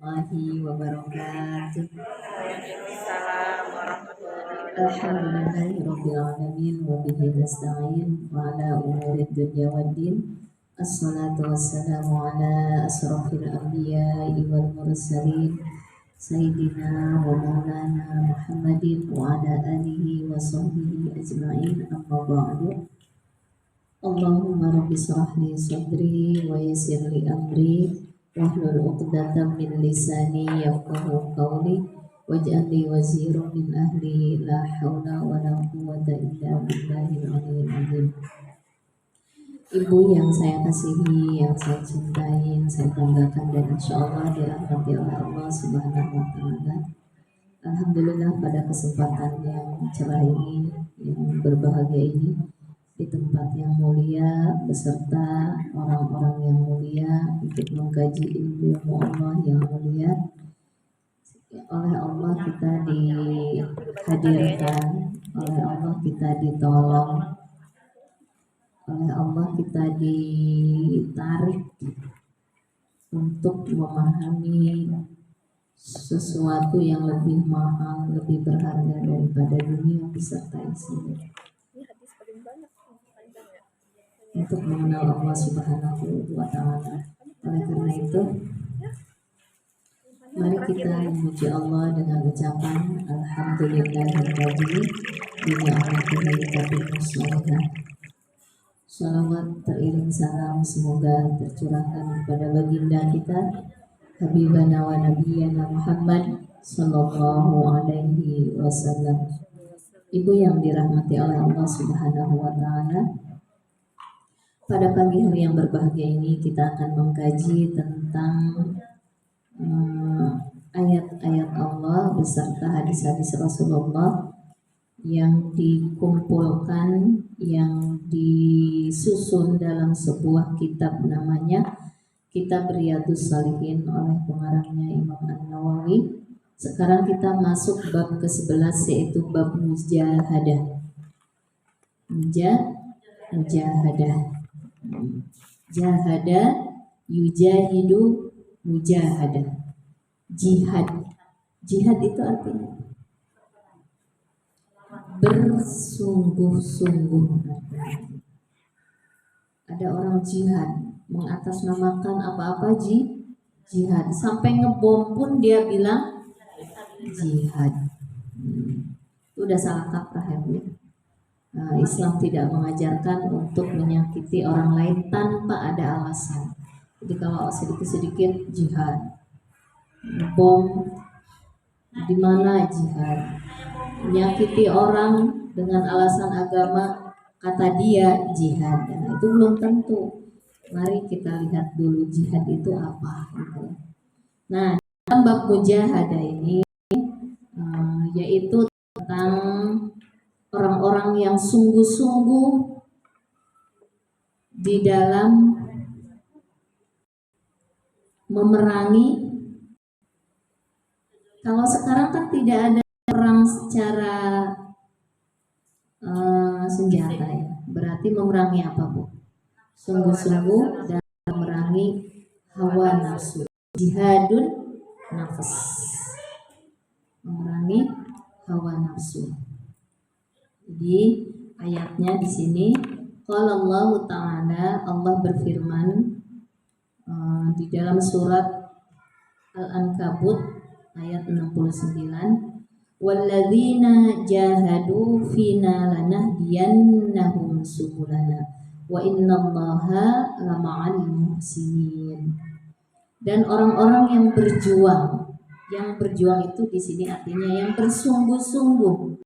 warahmatullahi wabarakatuh. Waalaikumsalam warahmatullahi wabarakatuh. Alhamdulillahirabbil alamin wa bihi nasta'in wa ala umuri dunya waddin. Assalatu wassalamu ala asrofil anbiya'i wal mursalin sayyidina wa maulana Muhammadin wa ala alihi wa sahbihi ajma'in, amma ba'du. Allahumma rabbi shrah li sadri wa yassir li amri wahlul 'uqdatam min lisani yafqahu qawli waj'al li waziran min ahli la haula wa la quwwata illa billahil aliyyil azim. Ibu yang saya kasihi, yang saya cintai, yang saya banggakan dan insyaallah dirahmati oleh Allah Subhanahu wa taala. Alhamdulillah pada kesempatan yang cerah ini, yang berbahagia ini, di tempat yang mulia beserta orang-orang yang mulia untuk mengkaji ilmu Allah yang mulia. Oleh Allah kita dihadirkan, oleh Allah kita ditolong, oleh Allah kita ditarik untuk memahami sesuatu yang lebih mahal, lebih berharga daripada dunia beserta isinya, untuk mengenal Allah Subhanahu wa taala. Oleh karena itu, mari kita memuji Allah dengan ucapan alhamdulillahirabbil alamin. Salawat teriring salam semoga tercurahkan kepada baginda kita Habibana wa Nabiyana Muhammad sallallahu alaihi wasallam. Ibu yang dirahmati oleh Allah Subhanahu wa taala, pada pagi hari yang berbahagia ini kita akan mengkaji tentang ayat-ayat Allah beserta hadis-hadis Rasulullah yang dikumpulkan, yang disusun dalam sebuah kitab namanya Kitab Riyadhus Shalihin oleh pengarangnya Imam An-Nawawi. Sekarang kita masuk bab ke-11 yaitu bab mujahadah. Mujahadah. Jahada yujahidu mujahadah. Jihad. Jihad itu artinya bersungguh-sungguh. Ada orang jihad, mengatasnamakan apa-apa jihad, sampai ngebom pun dia bilang jihad. Itu udah salah kaprah ya Bu. Islam tidak mengajarkan untuk menyakiti orang lain tanpa ada alasan. Jadi kalau sedikit-sedikit jihad, ngebom di mana jihad, menyakiti orang dengan alasan agama, kata dia jihad. Nah, itu belum tentu. Mari kita lihat dulu jihad itu apa gitu. Nah, dalam bab mujahadah ini yaitu tentang orang-orang yang sungguh-sungguh di dalam memerangi. Kalau sekarang kan tidak ada perang secara senjata ya. Berarti memerangi apa Bu? Sungguh-sungguh dan memerangi hawa nafsu. Jihadun nafas. Memerangi hawa nafsu. Jadi ayatnya di sini, qala Allah Ta'ala, Allah berfirman di dalam surat Al-Ankabut ayat 69, walladzina jahadu fina lanahdiyannahum subulana wa innallaha lama'al muhsinin. Dan orang-orang yang berjuang itu di sini artinya yang bersungguh-sungguh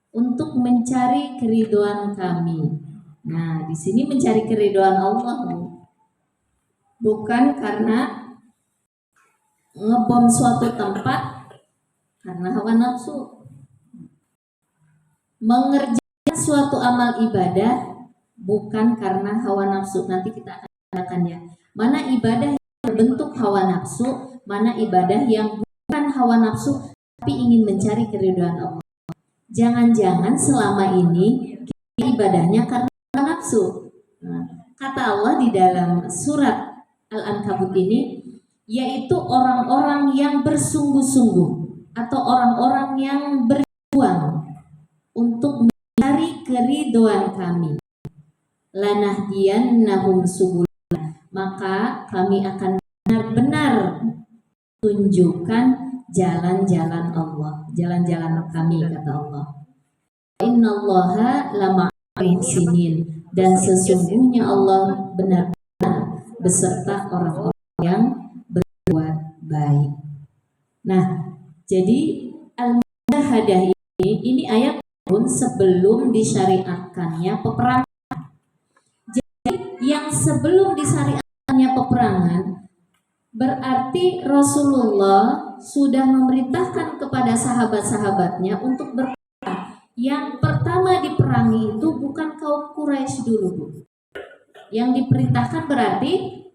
untuk mencari keridhaan kami. Nah, di sini mencari keridhaan Allah, bukan karena ngebom suatu tempat karena hawa nafsu. Mengerjakan suatu amal ibadah bukan karena hawa nafsu. Nanti kita akan katakan ya, mana ibadah yang berbentuk hawa nafsu, mana ibadah yang bukan hawa nafsu tapi ingin mencari keridhaan Allah. Jangan-jangan selama ini ibadahnya karena hawa nafsu. Nah, kata Allah di dalam surat Al-Ankabut ini, yaitu orang-orang yang bersungguh-sungguh atau orang-orang yang berjuang untuk mencari keridhaan kami. Lanahdiyannahum subulana, maka kami akan benar-benar tunjukkan jalan-jalan Allah, jalan-jalan kami, kata Allah. Innallaha lama'al muhsinin, dan sesungguhnya Allah benar-benar beserta orang-orang yang berbuat baik. Nah, jadi al-mujahadah ini ayat pun sebelum disyariatkannya peperangan. Jadi yang sebelum disyariatkannya peperangan berarti Rasulullah sudah memerintahkan kepada sahabat-sahabatnya untuk berperang. Yang pertama diperangi itu bukan kaum Quraisy dulu, Bu. Yang diperintahkan berarti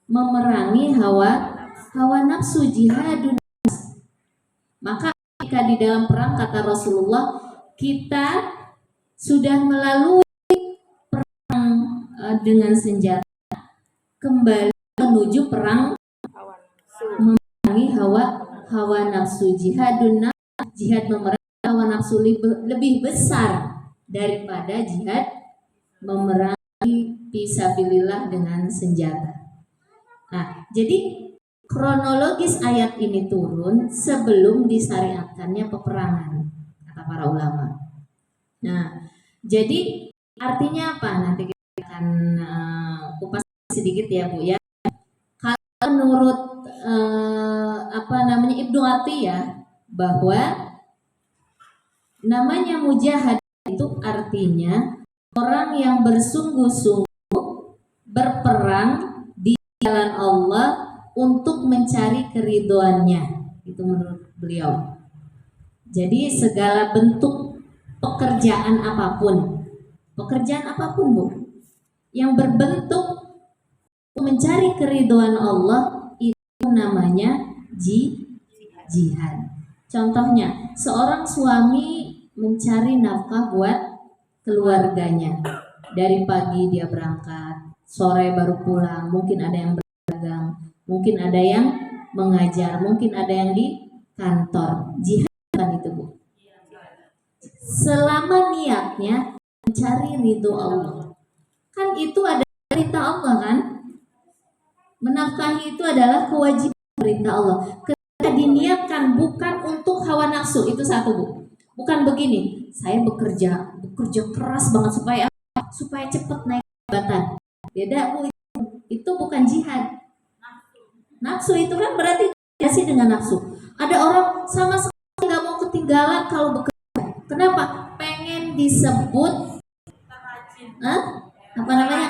memerangi hawa nafsu, jihadun. Maka ketika di dalam perang, kata Rasulullah, kita sudah melalui perang dengan senjata, kembali menuju perang memerangi hawa nafsu, jihadun nafs, jihad memerangi hawa nafsu lebih besar daripada jihad memerangi fisabilillah dengan senjata. Nah, jadi kronologis ayat ini turun sebelum disyariatkannya peperangan, kata para ulama. Nah, jadi artinya apa? Nanti kita akan kupas sedikit ya, Bu ya. Kalau menurut Ibnu Atiyah, bahwa namanya mujahid itu artinya orang yang bersungguh-sungguh berperang di jalan Allah untuk mencari keridhoannya. Itu menurut beliau. Jadi segala bentuk pekerjaan apapun Bu, yang berbentuk mencari keridhaan Allah, itu namanya jihad. Contohnya, seorang suami mencari nafkah buat keluarganya. Dari pagi dia berangkat, sore baru pulang, mungkin ada yang berdagang, mungkin ada yang mengajar, mungkin ada yang di kantor. Jihad kan itu, Bu. Selama niatnya mencari ridho Allah, kan itu ada perintah Allah kan? Menafkahi itu adalah kewajiban perintah Allah. Ketika diniatkan bukan untuk hawa nafsu, itu satu, Bu. Bukan begini, saya bekerja keras banget supaya cepat naik jabatan. Beda, Bu. Itu bukan jihad. Nafsu itu kan berarti sih dengan nafsu. Ada orang sama sekali nggak mau ketinggalan kalau bekerja. Kenapa? Pengen disebut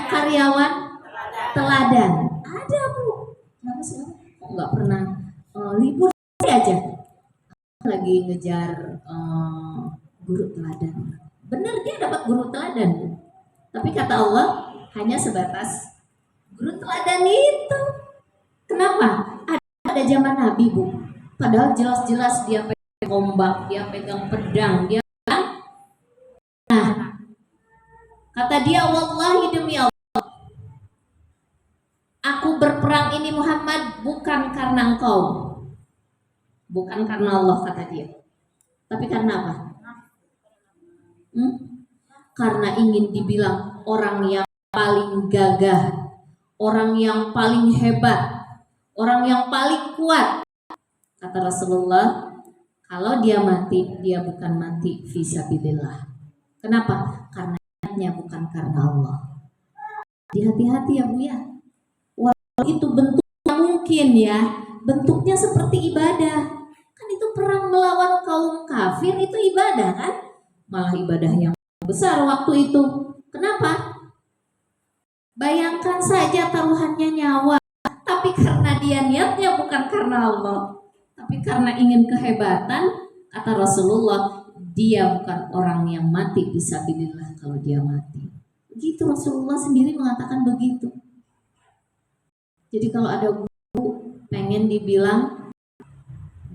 karyawan teladan. Ada, Bu. Kenapa sih? Kok nggak pernah libur aja? Lagi ngejar guru teladan. Benar, dia dapat guru teladan, Bu. Tapi kata Allah hanya sebatas guru teladan itu. Kenapa? Ada zaman Nabi, Bu. Padahal jelas-jelas dia pegang ombak, dia pegang pedang, dia kata dia, wallahi demi Allah, aku berperang ini Muhammad bukan karena engkau, bukan karena Allah, kata dia, tapi karena apa? Karena ingin dibilang orang yang paling gagah, orang yang paling hebat, orang yang paling kuat. Kata Rasulullah, kalau dia mati, dia bukan mati fisabilillah. Kenapa? Karena bukan karena Allah. Hati-hati ya, Bu ya. Walau itu bentuknya mungkin ya, bentuknya seperti ibadah. Kan itu perang melawan kaum kafir, itu ibadah kan? Malah ibadah yang besar waktu itu. Kenapa? Bayangkan saja taruhannya nyawa, tapi karena dia niatnya bukan karena Allah, tapi karena ingin kehebatan, kata Rasulullah, dia bukan orang yang mati fisabilillah kalau dia mati. Begitu Rasulullah sendiri mengatakan begitu. Jadi kalau ada guru pengen dibilang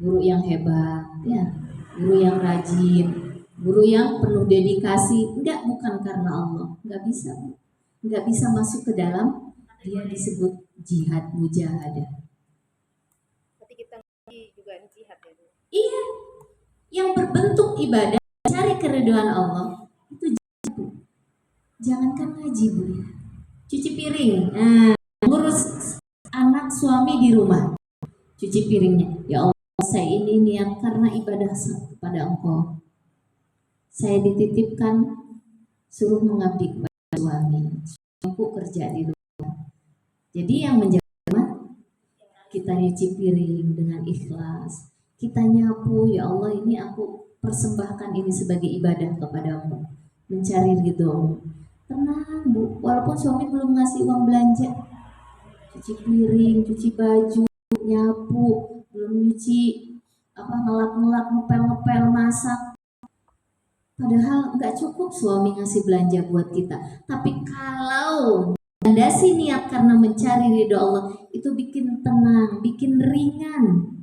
guru yang hebat, ya, guru yang rajin, guru yang penuh dedikasi, bukan karena Allah, nggak bisa masuk ke dalam dia disebut jihad mujahadah. bukan jihad ya Bu. Iya, yang berbentuk ibadah, cari keridhaan Allah, itu jangankan ngaji Bu ya. Cuci piring, ngurus anak suami di rumah, cuci piringnya. Ya Allah, saya ini niat karena ibadah kepada Engkau. Saya dititipkan suruh mengabdi kepada suami. Aku kerja di rumah. Jadi yang menjaga kita nyuci piring dengan ikhlas. Kita nyapu, ya Allah ini aku persembahkan ini sebagai ibadah kepadamu. Mencari ridho. Tenang Bu, walaupun suami belum ngasih uang belanja, cuci piring, cuci baju, nyapu, belum nyuci ngelap-ngelap, ngepel-ngepel, masak. Padahal nggak cukup suami ngasih belanja buat kita. Tapi kalau landasi niat karena mencari ridho Allah, itu bikin tenang, bikin ringan.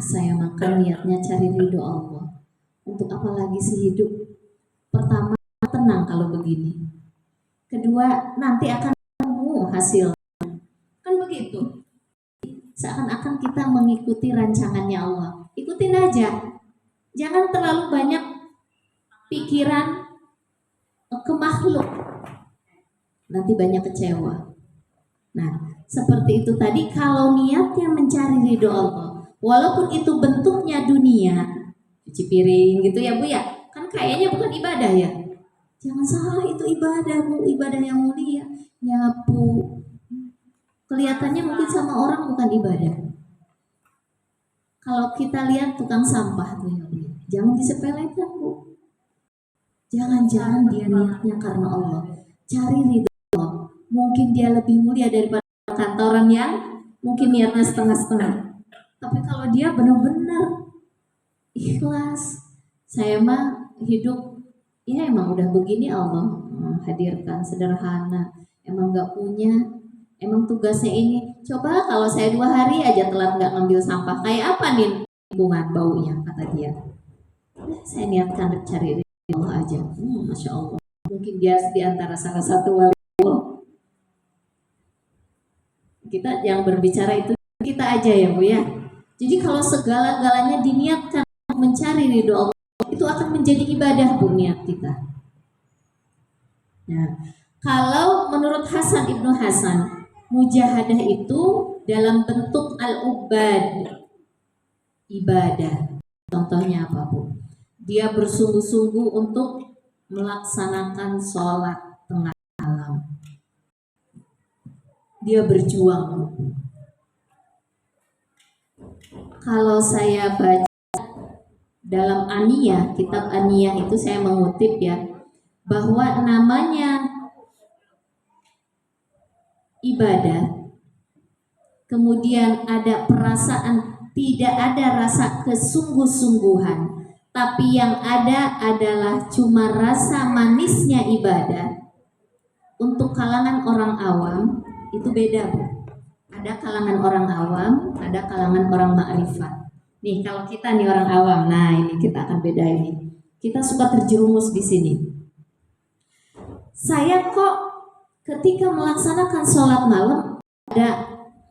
Saya makan niatnya cari ridho Allah. Untuk apa lagi sih hidup? Pertama, tenang kalau begini. Kedua, nanti akan ketemu hasil. Kan begitu. Seakan-akan kita mengikuti rancangannya Allah. Ikutin aja. Jangan terlalu banyak pikiran ke makhluk. Nanti banyak kecewa. Nah, seperti itu tadi, kalau niatnya mencari ridho Allah, walaupun itu bentuknya dunia, cuci piring gitu ya Bu ya, kan kayaknya bukan ibadah ya. Jangan salah, itu ibadah Bu, ibadah yang mulia. Nyapu, kelihatannya mungkin sama orang bukan ibadah. Kalau kita lihat tukang sampah tuh ya Bu, jangan disepelekan Bu. Jangan-jangan dia niatnya karena Allah, cari ridho Allah. Mungkin dia lebih mulia daripada kantoran yang mungkin niatnya setengah-setengah. Tapi kalau dia benar-benar ikhlas, saya mah hidup ya emang udah begini Allah hadirkan, sederhana. Emang gak punya, emang tugasnya ini. Coba kalau saya 2 hari aja telat gak ngambil sampah, kayak apa nih lingkungan baunya, kata dia. Saya niatkan cari ridho Allah aja. Masya Allah. Mungkin dia diantara salah satu wali Allah. Kita yang berbicara itu kita aja ya Bu ya. Jadi kalau segala-galanya diniatkan mencari ridho Allah, itu akan menjadi ibadah Bu niat kita. Nah, kalau menurut Hasan Ibnu Hasan, mujahadah itu dalam bentuk al-ubad, ibadah. Contohnya apa Bu? Dia bersungguh-sungguh untuk melaksanakan sholat tengah malam. Dia berjuang. Kalau saya baca dalam Aniyah, kitab Aniyah itu saya mengutip ya, bahwa namanya ibadah, kemudian ada perasaan, tidak ada rasa kesungguh-sungguhan, tapi yang ada adalah cuma rasa manisnya ibadah. Untuk kalangan orang awam itu beda Bu. Ada kalangan orang awam, ada kalangan orang ma'rifat. Nih kalau kita nih orang awam, nah ini kita akan beda ini. Kita suka terjerumus di sini. Saya kok ketika melaksanakan sholat malam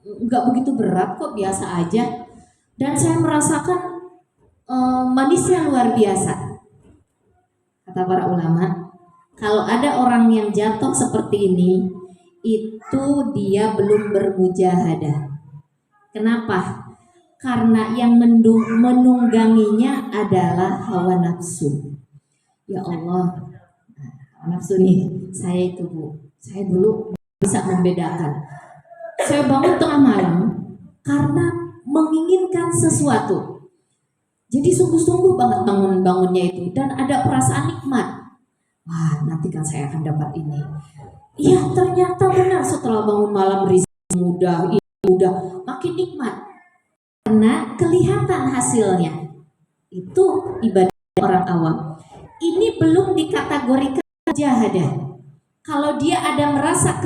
nggak begitu berat kok, biasa aja. Dan saya merasakan manisnya luar biasa. Kata para ulama, kalau ada orang yang jatuh seperti ini, itu dia belum bermujahadah. Kenapa? Karena yang menungganginya adalah hawa nafsu. Ya Allah, nafsu nih, saya itu Bu, saya dulu bisa membedakan. Saya bangun tengah malam karena menginginkan sesuatu. Jadi sungguh-sungguh banget bangunnya itu, dan ada perasaan nikmat. Wah, nanti kan saya akan dapat ini. Iya, ternyata benar, setelah bangun malam rezeki mudah, makin nikmat. Karena kelihatan hasilnya. Itu ibadah orang awam. Ini belum dikategorikan mujahadah. Kalau dia ada merasa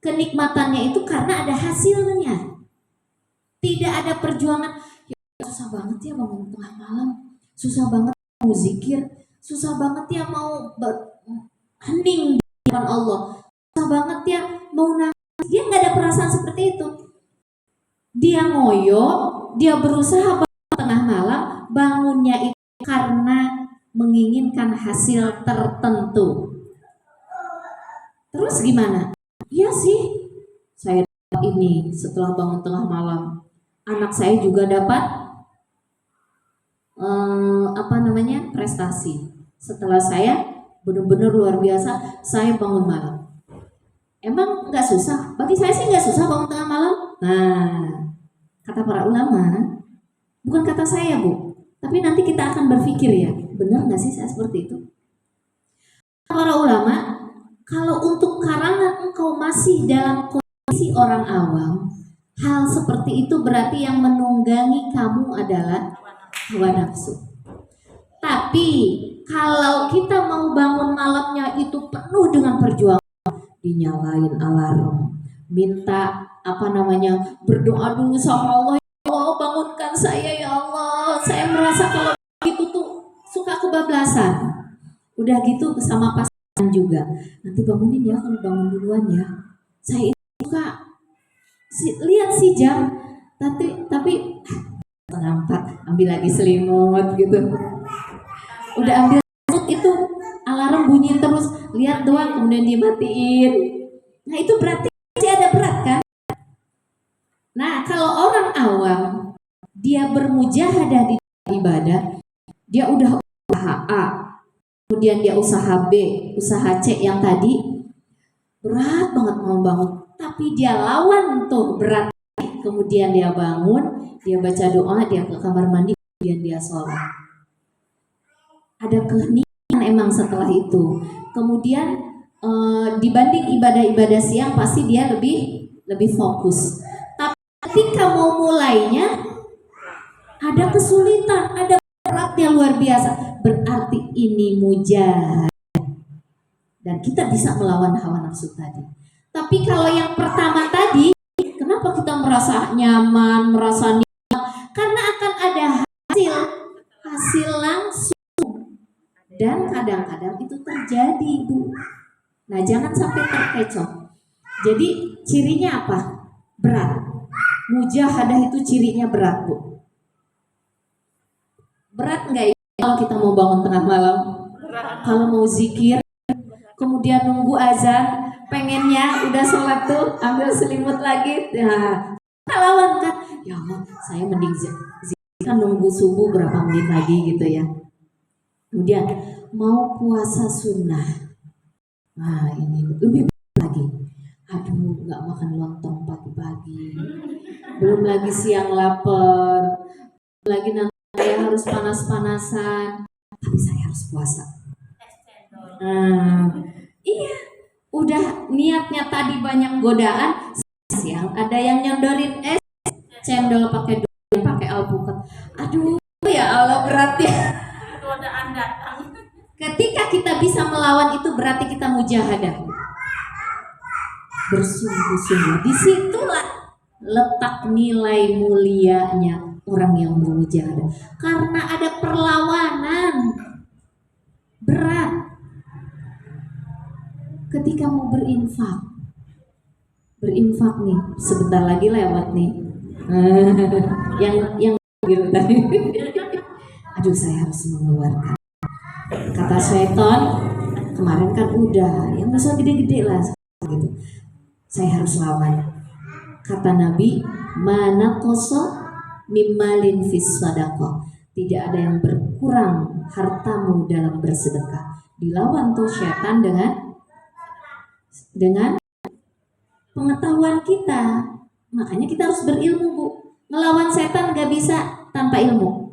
kenikmatannya itu karena ada hasilnya. Tidak ada perjuangan. Ya, susah banget ya bangun tengah malam. Susah banget mau zikir. Susah banget ya mau hening dengan Allah. Susah banget ya mau nangis. Dia nggak ada perasaan seperti itu. Dia ngoyo, dia berusaha bangun tengah malam, bangunnya itu karena menginginkan hasil tertentu. Terus gimana? Iya sih, saya dapat ini setelah bangun tengah malam. Anak saya juga dapat prestasi. Setelah saya benar-benar luar biasa, saya bangun malam. Emang nggak susah? Bagi saya sih nggak susah bangun tengah malam. Nah, kata para ulama, bukan kata saya Bu, tapi nanti kita akan berpikir ya, benar nggak sih saya seperti itu? Para ulama, kalau untuk karangan engkau masih dalam kondisi orang awam, hal seperti itu berarti yang menunggangi kamu adalah hawa nafsu. Tapi kalau kita mau bangun malamnya itu penuh dengan perjuangan, dinyalain alarm, minta berdoa dulu sama Allah, ya Allah bangunkan saya ya Allah, saya merasa kalau itu tuh suka kebablasan. Udah gitu sama pasangan juga, nanti bangunin ya kalau bangun duluan ya. Saya suka lihat si jam, tapi setengah 4 ambil lagi selimut gitu. Udah ambil selimut itu alarm bunyi terus, lihat doang kemudian dimatiin. Nah itu berarti masih ada berat kan? Nah kalau orang awam dia bermujahadah di ibadah, dia udah usaha A, kemudian dia usaha B, usaha C yang tadi berat banget mau bangun, tapi dia lawan tuh berat, kemudian dia bangun, dia baca doa, dia ke kamar mandi, kemudian dia sholat. Ada keheningan emang setelah itu. Kemudian dibanding ibadah-ibadah siang pasti dia lebih fokus. Tapi ketika mau mulainya ada kesulitan, ada beratnya luar biasa. Berarti ini mujahadah. Dan kita bisa melawan hawa nafsu tadi. Tapi kalau yang pertama tadi, kenapa kita merasa nyaman, merasa nikmat? Karena akan ada hasil langsung. Dan kadang-kadang itu terjadi Bu. Nah jangan sampai terkecoh. Jadi cirinya apa? Berat. Mujahadah itu cirinya berat Bu. Berat nggak ya kalau kita mau bangun tengah malam? Kalau mau zikir, kemudian nunggu azan, pengennya udah sholat tuh ambil selimut lagi. Nah kita lawan kan? Ya Allah, saya mending zikir kan nunggu subuh berapa menit lagi gitu ya. Kemudian mau puasa sunnah, nah ini lebih lagi. Aduh, nggak makan lontong pagi-pagi, belum lagi siang lapar, belum lagi nanti saya harus panas-panasan, tapi saya harus puasa. Nah, iya, udah niatnya tadi banyak godaan, siang ada yang nyodorin es cendol pakai alpukat. Aduh, ya Allah berat ya. Godaan datang. Ketika kita bisa melawan itu berarti kita mujahadah, bersungguh-sungguh. Disitulah letak nilai mulianya orang yang bermujahadah, karena ada perlawanan berat. Ketika mau berinfak nih, sebentar lagi lewat nih. yang gitu tadi. Aduh, saya harus mengeluarkan. Kata syaitan, kemarin kan udah, yang besar gede-gede lah gitu. Saya harus lawan. Kata Nabi, mana koso mimmalin fis sadaqah. Tidak ada yang berkurang hartamu dalam bersedekah. Dilawan tuh syaitan dengan pengetahuan kita. Makanya kita harus berilmu Bu. Melawan setan gak bisa tanpa ilmu.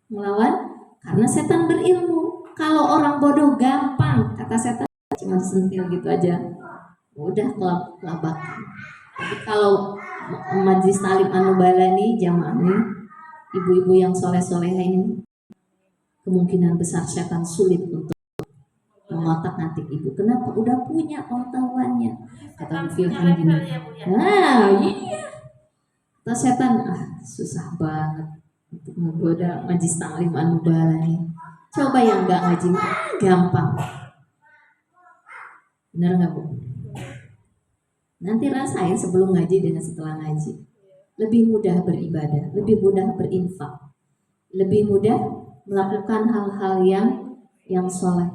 Melawan karena setan berilmu. Kalau orang bodoh gampang, kata setan cuma sentil gitu aja, udah kelabak. Tapi kalau Majelis Talim Anubala nih, jamaah nih, ibu-ibu yang soleh-soleha ini, kemungkinan besar setan sulit untuk mengotak-ngatik ibu. Kenapa? Udah punya pengetahuannya. Kata Filhan gini, nah iya, kata setan, susah banget untuk menggoda Majelis Taklim Anubala nih. Coba yang nggak ngaji, gampang. Benar nggak Bu? Nanti rasain sebelum ngaji dengan setelah ngaji. Lebih mudah beribadah, lebih mudah berinfak, lebih mudah melakukan hal-hal yang soleh,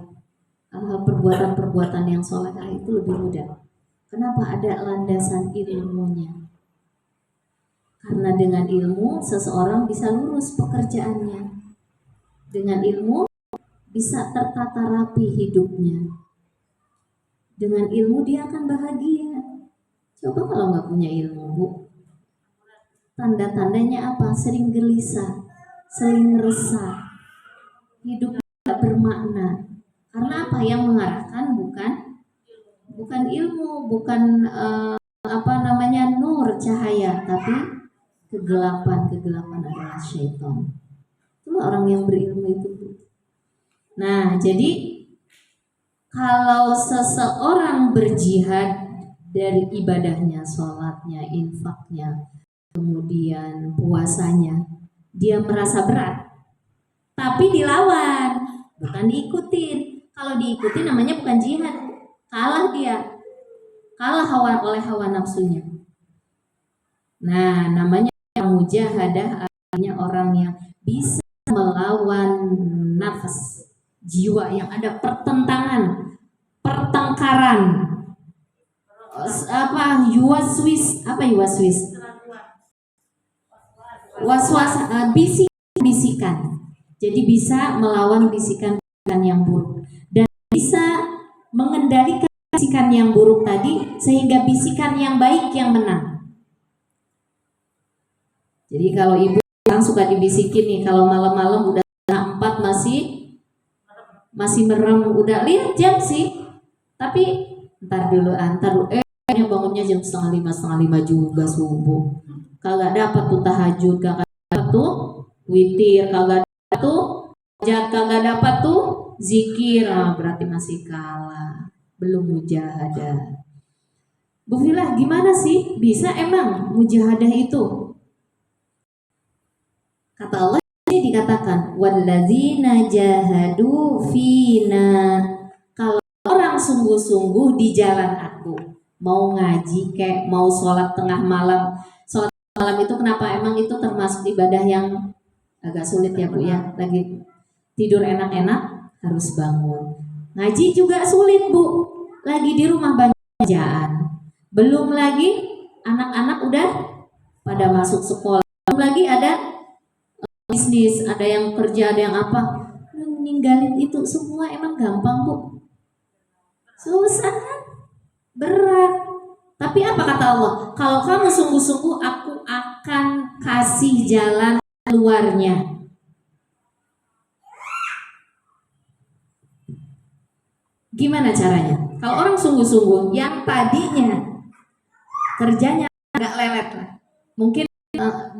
hal-hal perbuatan-perbuatan yang soleh itu lebih mudah. Kenapa? Ada landasan ilmunya. Karena dengan ilmu seseorang bisa lurus pekerjaannya. Dengan ilmu bisa tertata rapi hidupnya. Dengan ilmu dia akan bahagia. Coba kalau nggak punya ilmu, Bu, tanda-tandanya apa? Sering gelisah, sering resah, hidup tidak bermakna. Karena apa? Yang mengarahkan bukan ilmu, bukan nur cahaya, tapi kegelapan adalah syaitan. Itulah orang yang berilmu itu. Nah, jadi kalau seseorang berjihad dari ibadahnya, sholatnya, infaknya, kemudian puasanya, dia merasa berat, tapi dilawan, bukan diikutin. Kalau diikuti namanya bukan jihad, kalah dia, oleh hawa nafsunya. Nah, namanya mujahadah, artinya orang yang bisa melawan nafas, jiwa yang ada pertentangan, pertengkaran, waswas, bisikan. Jadi bisa melawan bisikan yang buruk dan bisa mengendalikan bisikan yang buruk tadi sehingga bisikan yang baik yang menang. Jadi kalau ibu yang suka dibisikin nih, kalau malam-malam udah 4 masih merem, udah lihat jam sih, tapi ntar dulu, bangunnya jam 4:30 juga subuh. Kagak dapat tuh tahajud, kagak dapat tuh witir, kagak dapat tuh hajat, kagak dapat tuh zikir, berarti masih kalah, belum mujahadah. Bu Filah, gimana sih bisa emang mujahadah itu? Kata Allah ini dikatakan, walladzina jahadu fina. Kalau orang sungguh-sungguh di jalan aku, mau ngaji kayak mau sholat tengah malam. Sholat malam itu kenapa? Emang itu termasuk ibadah yang agak sulit ya Bu ya. Lagi tidur enak-enak harus bangun. Ngaji juga sulit Bu. Lagi di rumah banyak kerjaan. Belum lagi anak-anak udah pada masuk sekolah. Belum lagi ada bisnis, ada yang kerja, ada yang apa. Ninggalin itu semua emang gampang Bu? Susah kan? Berat. Tapi apa kata Allah? Kalau kamu sungguh-sungguh, aku akan kasih jalan keluarnya. Gimana caranya? Kalau orang sungguh-sungguh, yang tadinya kerjanya agak lelet lah, mungkin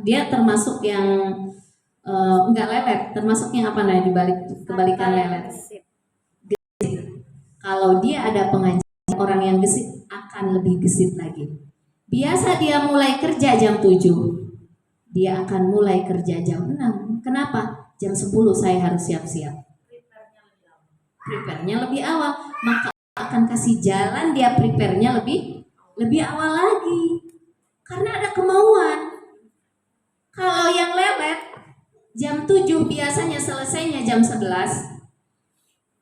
dia termasuk yang enggak lelet, termasuk yang apa nih kebalikan lelet. Gesit. Kalau dia ada pengajian orang yang gesit akan lebih gesit lagi. Biasa dia mulai kerja jam 7, dia akan mulai kerja jam 6. Kenapa? Jam 10 saya harus siap-siap. Prepare-nya lebih awal, maka akan kasih jalan dia prepare-nya lebih awal lagi. Karena ada kemauan. Kalau yang lelet jam 7 biasanya selesainya jam 11.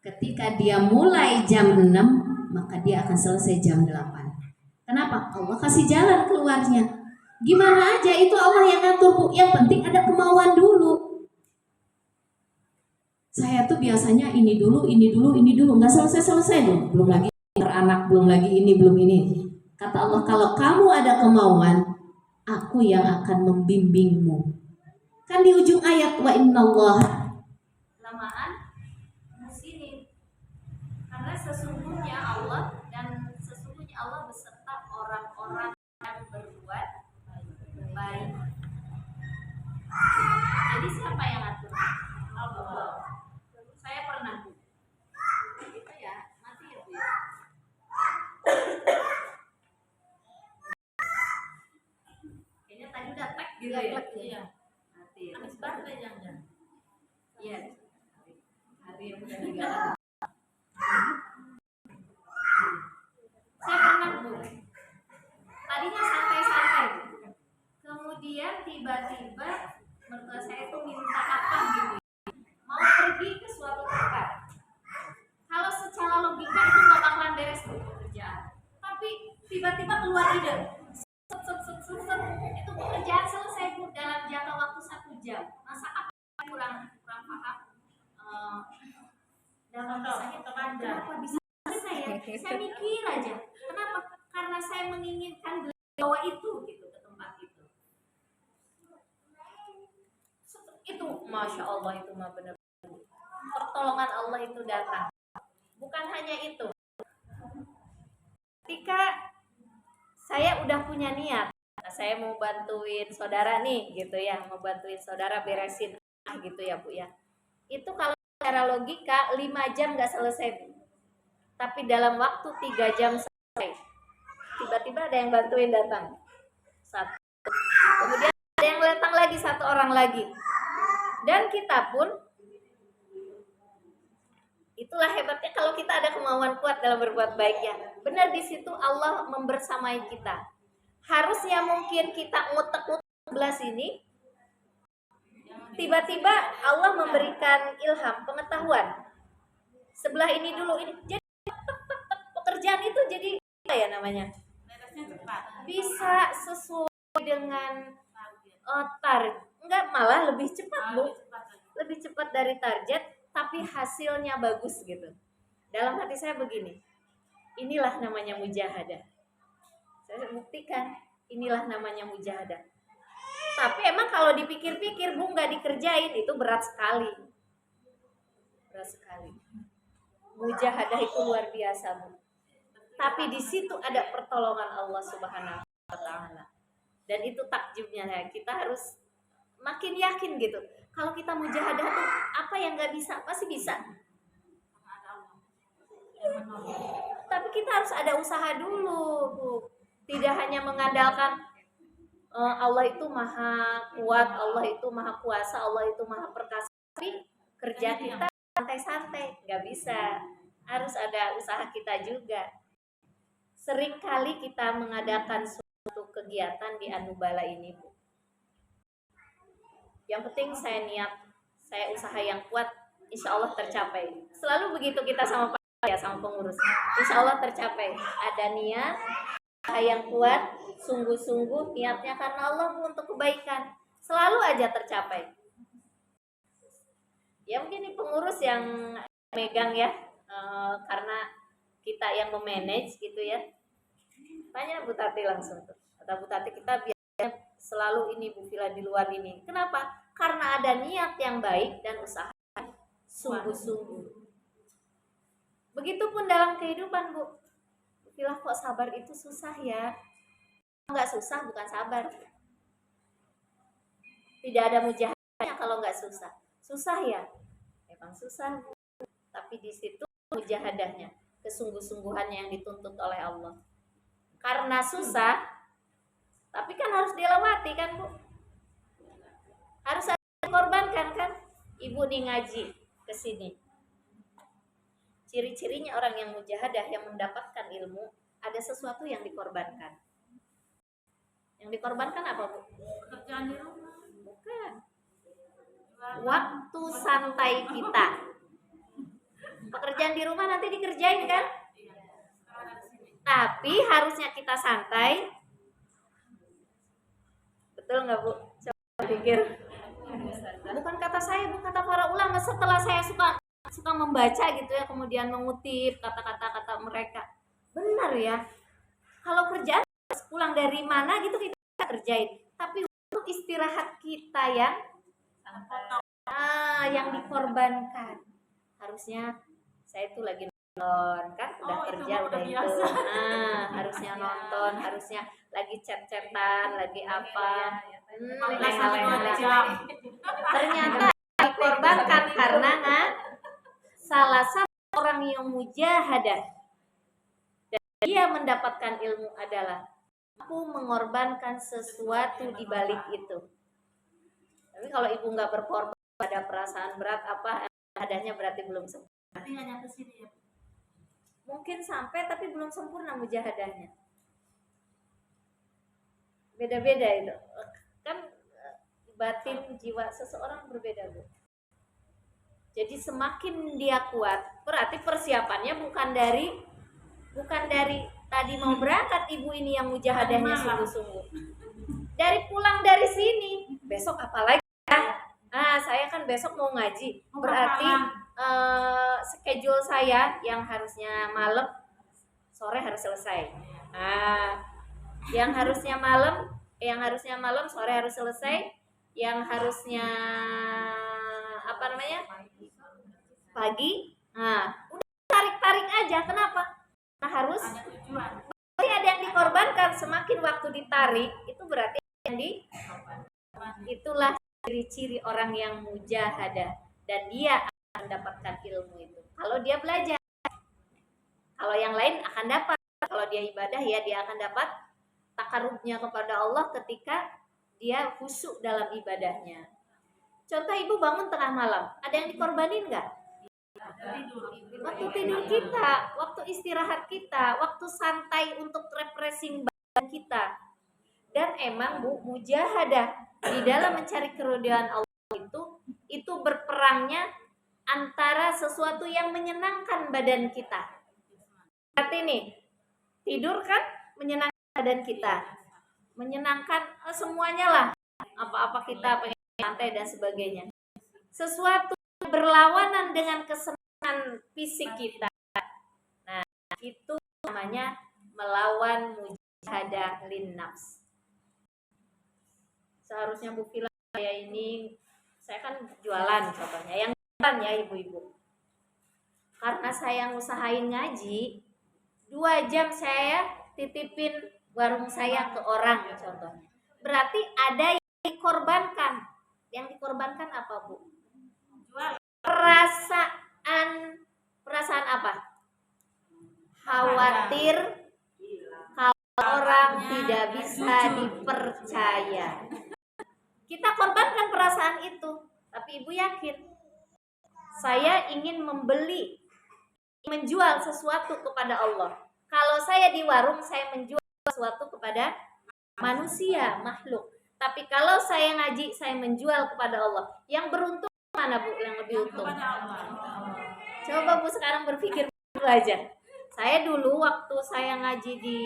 Ketika dia mulai jam 6, maka dia akan selesai jam 8. Kenapa? Allah kasih jalan keluarnya. Gimana aja itu Allah yang ngatur Bu. Yang penting ada kemauan dulu. Saya tuh biasanya ini dulu, nggak selesai dulu. Belum lagi anak, belum lagi ini, belum ini. Kata Allah, kalau kamu ada kemauan, aku yang akan membimbingmu. Kan di ujung ayat, wa innallaha lamaan muslimin. Karena sesungguhnya Allah beserta orang-orang yang berbuat baik. Jadi siapa yang ngatur? Allah. Saya pernah itu ya, mati ya Bu ya. Kayaknya tadi udah tag gitu ya. Iya. Mati. Habis baterai jangan. Iya. Hari yang udah diganti. Saya pernah Bu tadinya santai-santai. Kemudian tiba-tiba mertua saya itu minta apa gitu, mau pergi ke suatu tempat. Kalau secara logika itu nggak bakalan beres tuh pekerjaan, tapi tiba-tiba keluar ide, itu pekerjaan selesai Bu dalam jangka waktu 1 jam. Masa apa kurang paham? Dalam kisahnya kenapa bisa selesai ya? Saya mikir aja, kenapa? Karena saya menginginkan bawa itu gitu ke tempat itu. Itu masya Allah, itu mah benar. Pertolongan Allah itu datang. Bukan hanya itu. Ketika saya udah punya niat, saya mau bantuin saudara nih gitu ya, mau bantuin saudara beresin gitu ya Bu ya. Itu kalau secara logika 5 jam nggak selesai Bu. Tapi dalam waktu 3 jam selesai. Tiba-tiba ada yang bantuin datang. 1. Kemudian ada yang datang lagi 1 orang lagi. Dan kita pun, itulah hebatnya kalau kita ada kemauan kuat dalam berbuat baik ya. Benar di situ Allah membersamai kita. Harusnya mungkin kita ngutek-ngutek sebelah sini, tiba-tiba Allah memberikan ilham, pengetahuan. Sebelah ini dulu ini. Jadi pekerjaan itu jadi apa ya namanya? Bisa sesuai dengan target. Enggak, malah lebih cepat Bu. Lebih cepat dari target, tapi hasilnya bagus gitu. Dalam hati saya begini, inilah namanya mujahadah. Saya buktikan, inilah namanya mujahadah. Tapi emang kalau dipikir-pikir Bu, nggak dikerjain itu berat sekali. Berat sekali. Mujahadah itu luar biasa Bu. Tapi di situ ada pertolongan Allah Subhanahu wa Ta'ala. Dan itu takjubnya ya. Kita harus makin yakin gitu. Kalau kita mujahadah tuh apa yang nggak bisa, pasti bisa. Tapi kita harus ada usaha dulu Bu. Tidak hanya mengandalkan Allah itu maha kuat, Allah itu maha kuasa, Allah itu maha perkasa. Tapi kerja kita santai-santai, nggak bisa. Harus ada usaha kita juga. Seringkali kita mengadakan suatu kegiatan di Anubala ini Bu. Yang penting saya niat, saya usaha yang kuat, insya Allah tercapai. Selalu begitu kita sama ya, sama pengurus. Insya Allah tercapai. Ada niat, usaha yang kuat, sungguh-sungguh niatnya karena Allah untuk kebaikan. Selalu aja tercapai. Ya mungkin ini pengurus yang megang ya, karena kita yang memanage gitu ya. Tanya Bu Tati langsung tuh. Kata Bu Tati, kita biasanya selalu ini Bu Vila di luar ini. Kenapa? Karena ada niat yang baik dan usaha sungguh-sungguh. Begitupun dalam kehidupan Bu. Bu Vila, kok sabar itu susah ya? Enggak susah, bukan sabar. Tidak ada mujahadahnya kalau enggak susah. Susah ya? Memang susah Bu. Tapi di situ mujahadahnya, kesungguh-sungguhannya yang dituntut oleh Allah. Karena susah, tapi kan harus dilewati kan Bu. Harus ada dikorbankan kan. Ibu nih ngaji ke sini. Ciri-cirinya orang yang mujahadah, yang mendapatkan ilmu, ada sesuatu yang dikorbankan. Yang dikorbankan apa Bu? Pekerjaan di rumah. Bukan. Waktu santai kita. Pekerjaan di rumah nanti dikerjain kan? Tapi harusnya kita santai. Betul nggak Bu? Coba pikir. Bukan kata saya, bukan kata para ulama. Setelah saya suka membaca gitu ya, kemudian mengutip kata-kata mereka. Benar ya. Kalau kerjaan pulang dari mana gitu kita kerjain. Tapi untuk istirahat kita yang dikorbankan. Harusnya saya itu lagi nonton kan, udah kerja udah itu. Harusnya nonton, harusnya lagi chat-chatan, lagi apa. Ternyata dikorbankan karena salah satu orang yang mujahadah dan dia mendapatkan ilmu adalah aku mengorbankan sesuatu di balik itu. Tapi kalau ibu nggak berkorban, ada perasaan berat apa, adanya berarti belum sempurna. Hanya ke sini ya. Mungkin sampai tapi belum sempurna mujahadahnya. Beda-beda itu. Kan batin jiwa seseorang berbeda, Bu. Jadi semakin dia kuat, berarti persiapannya bukan dari tadi mau berangkat ibu ini yang mujahadahnya sungguh-sungguh. Dari pulang dari sini, besok apalagi ya? Ah, saya kan besok mau ngaji. Berarti schedule saya yang harusnya malam, sore harus selesai. Ah, yang harusnya malam, sore harus selesai. Yang harusnya apa namanya? Pagi. Nah, udah tarik-tarik aja. Kenapa? Nah, harus berarti ada yang dikorbankan. Semakin waktu ditarik, itu berarti yang itulah ciri-ciri orang yang mujahadah, dan dia akan mendapatkan ilmu itu. Kalau dia belajar, kalau yang lain akan dapat. Kalau dia ibadah, ya dia akan dapat takarubnya kepada Allah ketika dia khusyuk dalam ibadahnya. Contoh, ibu bangun tengah malam, ada yang dikorbanin nggak? Waktu tidur kita, waktu istirahat kita, waktu santai untuk refreshing badan kita. Dan emang Bu, mujahadah di dalam mencari keridhaan Allah itu berperangnya antara sesuatu yang menyenangkan badan kita. Berarti nih, tidur kan menyenangkan badan kita, menyenangkan semuanya lah, apa-apa kita pengen santai dan sebagainya. Sesuatu berlawanan dengan kesenangan fisik kita. Nah, itu namanya melawan mujahadah linnafs. Seharusnya Bu Vila, saya kan jualan contohnya, yang jualan ya ibu-ibu. Karena saya ngusahain ngaji, 2 jam saya titipin warung saya ke orang contohnya. Berarti ada yang dikorbankan. Yang dikorbankan apa, Bu? Perasaan apa? Khawatir kalau orang tidak bisa dipercaya. Kita korbankan perasaan itu, tapi ibu yakin saya ingin menjual sesuatu kepada Allah. Kalau saya di warung, saya menjual sesuatu kepada manusia, makhluk. Tapi kalau saya ngaji, saya menjual kepada Allah. Yang beruntung mana, Bu, yang lebih untung? Coba Bu sekarang berpikir dulu aja. Saya dulu waktu saya ngaji di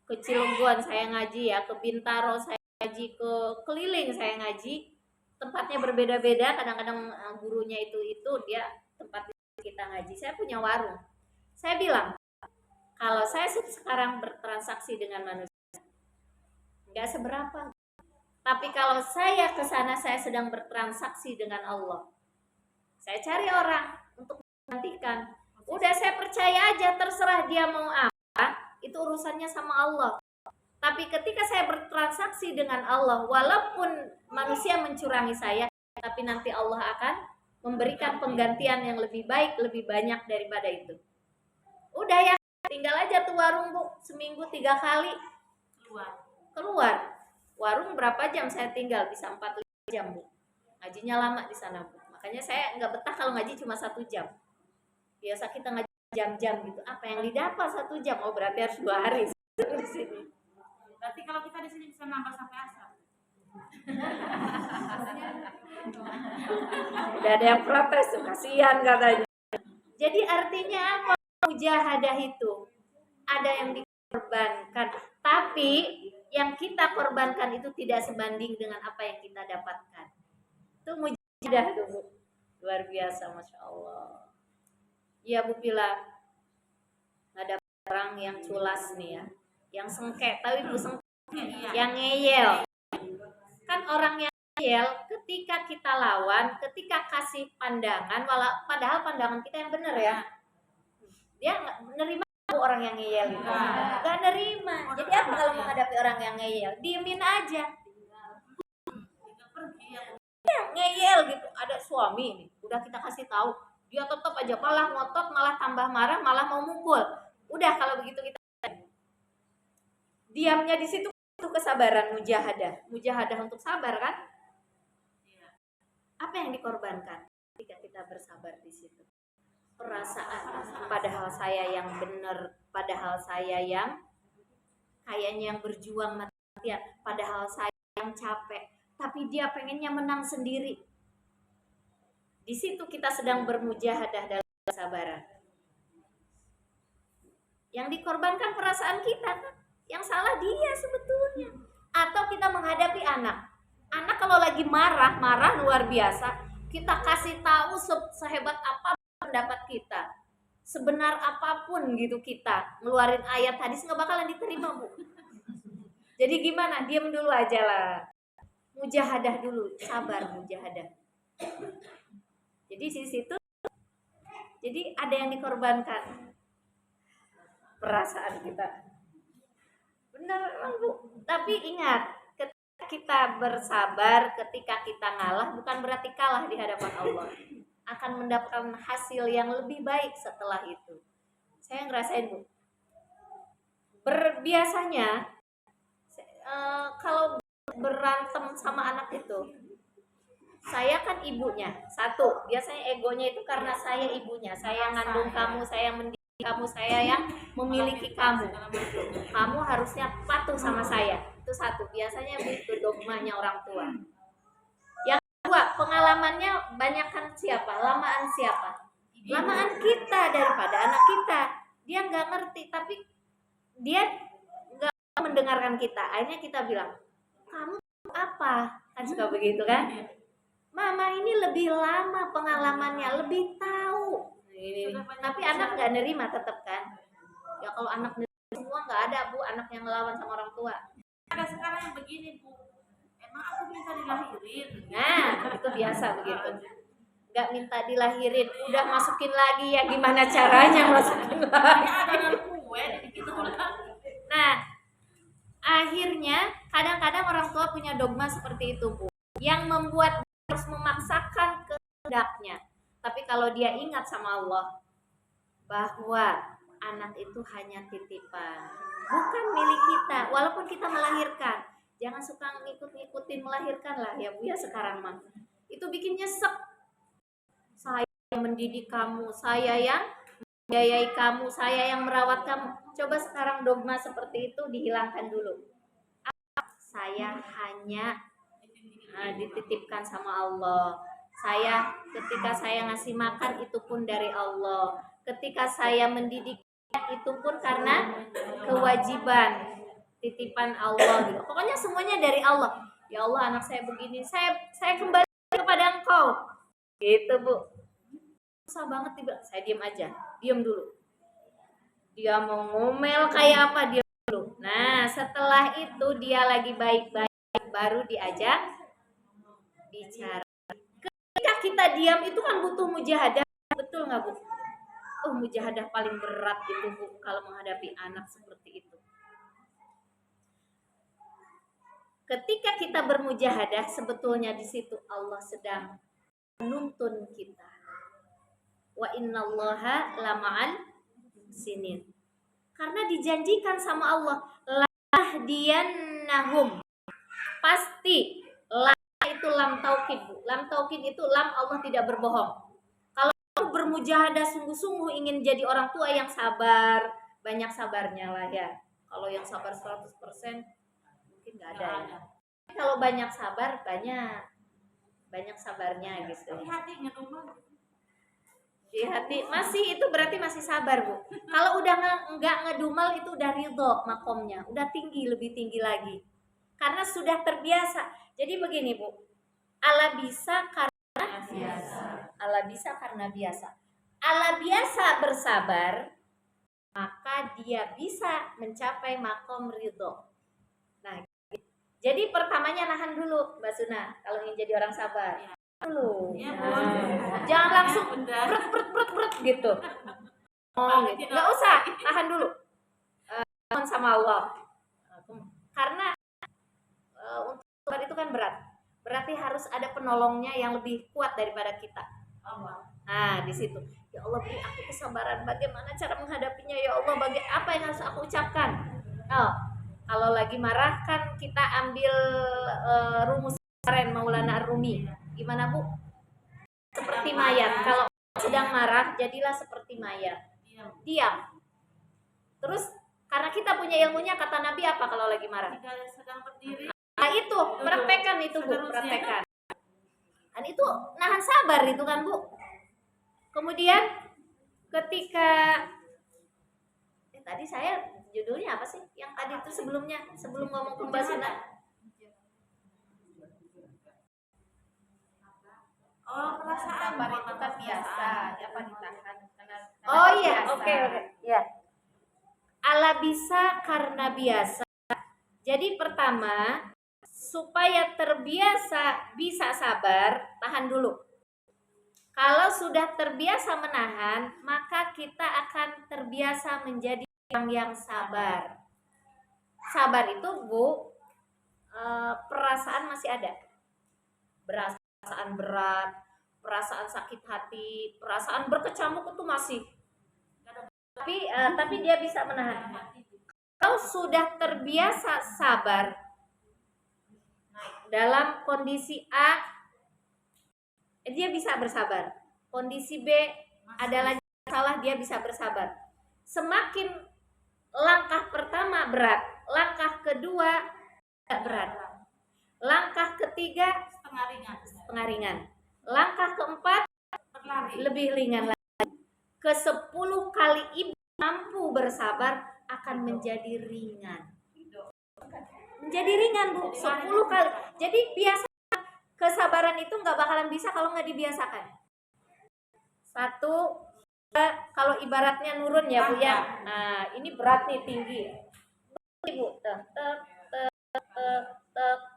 ke Cilegon, saya ngaji ya, ke Bintaro saya ngaji, ke keliling saya ngaji. Tempatnya berbeda-beda, kadang-kadang gurunya itu dia tempat kita ngaji. Saya punya warung. Saya bilang, kalau saya sekarang bertransaksi dengan manusia, nggak seberapa. Tapi kalau saya ke sana, saya sedang bertransaksi dengan Allah. Saya cari orang untuk menggantikan. Udah, saya percaya aja, terserah dia mau apa, itu urusannya sama Allah. Tapi ketika saya bertransaksi dengan Allah, walaupun manusia mencurangi saya, tapi nanti Allah akan memberikan penggantian yang lebih baik, lebih banyak daripada itu. Udah ya, tinggal aja tuh warung, Bu, seminggu 3 kali keluar. Warung berapa jam saya tinggal? Bisa 4-5 jam, Bu. Ngajinya lama di sana, Bu. Makanya saya nggak betah kalau ngaji cuma 1 jam. Biasa kita ngaji jam-jam gitu. Apa yang didapat 1 jam? Oh, berarti harus 2 hari di sini. Berarti kalau kita di sini bisa nambah sampai asar. Udah ada yang protes tuh, kasihan katanya. Jadi artinya apa? Mujahadah itu ada yang dikorbankan, tapi yang kita korbankan itu tidak sebanding dengan apa yang kita dapatkan. Itu mujahadah tuh, Bu. Luar biasa, Masya Allah. Iya, Bu Pila, ada orang yang culas nih ya, yang sengket, tapi Bu sengket, yang ngeyel. Kan orang yang ngeyel, ketika kita lawan, ketika kasih pandangan, padahal pandangan kita yang benar ya, dia nggak menerima orang yang ngeyel gitu, nggak nerima. Jadi apa kalau menghadapi orang yang ngeyel? Diemin aja. Ya, ngeyel gitu. Ada suami nih, udah kita kasih tahu, dia tetap aja malah ngotot, malah tambah marah, malah mau mukul. Udah, kalau begitu kita diamnya di situ, itu kesabaran, mujahadah untuk sabar kan? Apa yang dikorbankan ketika kita bersabar di situ? Perasaan, padahal saya yang benar, padahal saya yang kayaknya yang berjuang mati pengertian. Padahal saya yang capek, tapi dia pengennya menang sendiri. Di situ kita sedang bermujahadah dalam kesabaran. Yang dikorbankan perasaan kita kan, yang salah dia sebetulnya. Atau kita menghadapi anak. Anak kalau lagi marah luar biasa, kita kasih tahu sehebat apa pendapat kita, sebenar apapun gitu kita ngeluarin ayat hadis nggak bakalan diterima, Bu. Jadi gimana? Diam dulu aja lah. Mujahadah dulu, sabar mujahadah. Jadi di situ, jadi ada yang dikorbankan perasaan kita. Benar memang, Bu. Tapi ingat, ketika kita bersabar, ketika kita ngalah, bukan berarti kalah di hadapan Allah. Akan mendapatkan hasil yang lebih baik setelah itu. Saya ngerasain, Bu. Biasanya kalau berantem sama anak itu, saya kan ibunya. Satu, biasanya egonya itu karena saya ibunya. Saya yang ngandung kamu, saya yang mendidik kamu, saya yang memiliki kamu. Kamu harusnya patuh sama saya. Itu satu, biasanya begitu dogmanya orang tua. Yang kedua, pengalamannya banyakkan siapa? Lamaan siapa? Lamaan kita daripada anak kita. Dia nggak ngerti, tapi dia nggak mendengarkan kita. Akhirnya kita bilang, kamu apa? Kan suka begitu kan? Mama ini lebih lama pengalamannya, lebih tahu. Tapi anak nggak nerima tetap kan? Ya kalau anak nerima semua nggak ada, Bu, anak yang ngelawan sama orang tua. Ada sekarang yang begini, Bu. Emang aku minta dilahirin? Nah, itu biasa begitu. Nggak minta dilahirin, udah masukin lagi ya, gimana caranya masukin lagi? Ada kue gitu lah. Nah, akhirnya kadang-kadang orang tua punya dogma seperti itu, Bu, yang membuat harus memaksakan kehendaknya. Tapi kalau dia ingat sama Allah bahwa anak itu hanya titipan, bukan milik kita. Walaupun kita melahirkan, jangan suka ngikut-ngikutin melahirkan lah ya, Bu, ya sekarang mah. Itu bikin nyesek. Saya yang mendidik kamu, saya yang membiayai kamu, saya yang merawat kamu. Coba sekarang dogma seperti itu dihilangkan dulu. Saya hanya dititipkan sama Allah. Ketika saya ngasih makan itu pun dari Allah. Ketika saya mendidik itu pun karena kewajiban, titipan Allah gitu. Pokoknya semuanya dari Allah. Ya Allah, anak saya begini, saya kembali kepada Engkau. Gitu, Bu. Susah banget tiba. Saya diam aja. Diam dulu. Dia mau ngomel kayak apa, diam dulu. Nah, setelah itu dia lagi baik-baik, baru diajak bicara. Ketika kita diam itu kan butuh mujahadah, betul nggak, Bu? Mujahadah paling berat itu, Bu, kalau menghadapi anak seperti itu. Ketika kita bermujahadah, sebetulnya di situ Allah sedang menuntun kita. Wa innallaha lama'al muhsinin. Karena dijanjikan sama Allah, lahdiyannahum. Pasti itu lam taukid, Bu. Lam taukid itu lam Allah tidak berbohong. Kalau bermujahadah sungguh-sungguh ingin jadi orang tua yang sabar, banyak sabarnya lah ya. Kalau yang sabar 100% mungkin nggak ada ya. Kalau banyak sabar, banyak sabarnya gitu. Di hati ngedumel. Di hati masih, itu berarti masih sabar, Bu. Kalau udah nggak ngedumel itu udah ridho makomnya, udah tinggi, lebih tinggi lagi. Karena sudah terbiasa. Jadi begini, Bu. Allah bisa karena biasa. Allah bisa karena biasa. Allah biasa bersabar, maka dia bisa mencapai makom ridho. Nah, jadi pertamanya nahan dulu, Mbak Suna, kalau ingin jadi orang sabar. Dulu. Ya, Nah, jangan langsung bret gitu. Gitu. Nggak usah, tahan dulu. Mohon sama Allah. Karena untuk sabar itu kan berat. Berarti harus ada penolongnya yang lebih kuat daripada kita. Nah, di situ. Ya Allah, beri aku kesabaran. Bagaimana cara menghadapinya? Ya Allah, apa yang harus aku ucapkan? Oh, kalau lagi marah kan kita ambil rumus kemarin Maulana Rumi. Gimana, Bu? Seperti mayat. Kalau sedang marah, jadilah seperti mayat. Diam. Terus Karena kita punya ilmunya, kata Nabi apa kalau lagi marah? Jika sedang berdiri, Nah itu, praktekkan itu Bu, praktekkan. Dan itu nahan sabar itu kan Bu. Kemudian ketika tadi saya judulnya apa sih? Yang tadi itu sebelumnya, sebelum ngomong pembahasan. oh perasaan Sabar itu kan biasa, apa ditahan karena Oh iya, biasa. oke. Ya. Allah bisa karena biasa. Jadi pertama, supaya terbiasa bisa sabar, tahan dulu. Kalau sudah terbiasa menahan, maka kita akan terbiasa menjadi orang yang sabar. Sabar itu Bu, perasaan masih ada. Perasaan berat, perasaan sakit hati, perasaan berkecamuk itu masih. Tapi dia bisa menahan. Kalau sudah terbiasa sabar dalam kondisi A, dia bisa bersabar. Kondisi B ada lagi masalah, dia bisa bersabar. Semakin langkah pertama berat, langkah kedua tidak berat, langkah ketiga setengah ringan, langkah keempat berlari. lebih ringan lagi. Ke 10 kali ibu mampu bersabar akan menjadi ringan. Menjadi ringan Bu, 10 kali. Jadi biasa kesabaran itu nggak bakalan bisa kalau nggak dibiasakan. Satu, kalau ibaratnya nurun ya Bu ya. Nah, ini berat nih, tinggi. Bu,